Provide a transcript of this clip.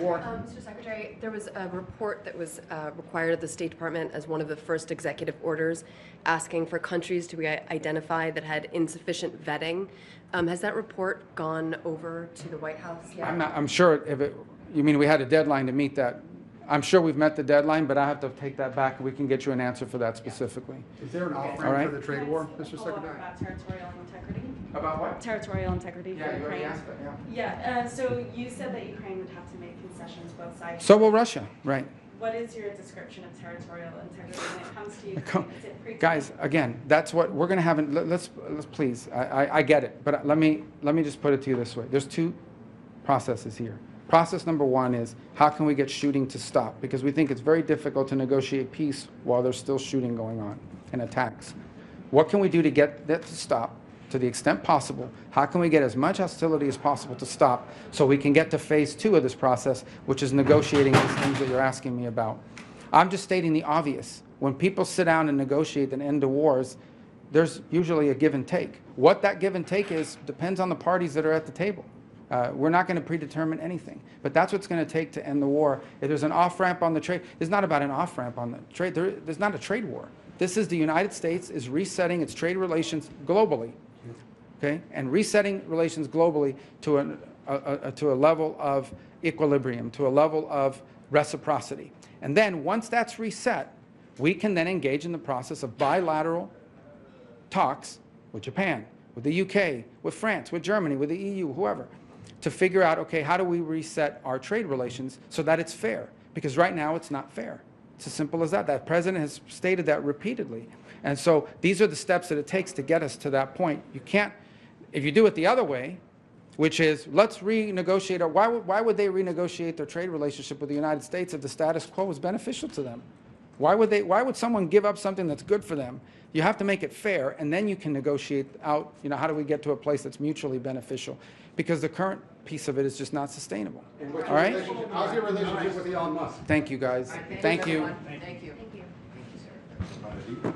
war? Mr. Secretary, there was a report that was required of the State Department as one of the first executive orders asking for countries to be identified that had insufficient vetting. Has that report gone over to the White House yet? I'm sure if it, you mean we had a deadline to meet that. I'm sure we've met the deadline, but I have to take that back and we can get you an answer for that specifically. Is there an off-ramp All right. for the trade war, Mr. Secretary? About territorial integrity. About what? Territorial integrity Yeah, for you already Ukraine. asked that, Yeah, so you said that Ukraine would have to make concessions both sides. So will Russia, right. What is your description of territorial integrity when it comes to Ukraine? Is it Guys, again, that's what we're going to have. Let's please. I get it, but let me just put it to you this way. There's two processes here. Process number one is how can we get shooting to stop? Because we think it's very difficult to negotiate peace while there's still shooting going on and attacks. What can we do to get that to stop to the extent possible? How can we get as much hostility as possible to stop so we can get to phase two of this process, which is negotiating these things that you're asking me about? I'm just stating the obvious. When people sit down and negotiate an end to wars, there's usually a give and take. What that give and take is depends on the parties that are at the table. We're not going to predetermine anything, but that's what's going to take to end the war. If there's an off-ramp on the trade, it's not about an off-ramp on the trade. There's not a trade war. This is the United States is resetting its trade relations globally, okay, and resetting relations globally to a level of equilibrium, to a level of reciprocity. And then once that's reset, we can then engage in the process of bilateral talks with Japan, with the UK, with France, with Germany, with the EU, whoever, to figure out, okay, how do we reset our trade relations so that it's fair? Because right now it's not fair. It's as simple as that. That president has stated that repeatedly. And so these are the steps that it takes to get us to that point. You can't, if you do it the other way, which is let's renegotiate, or why would they renegotiate their trade relationship with the United States if the status quo was beneficial to them? Why would someone give up something that's good for them? You have to make it fair, and then you can negotiate out, how do we get to a place that's mutually beneficial? Because the current piece of it is just not sustainable. All right? How's your relationship with Elon Musk? Thank you, guys. Thank you. Thank you. Thank you, sir.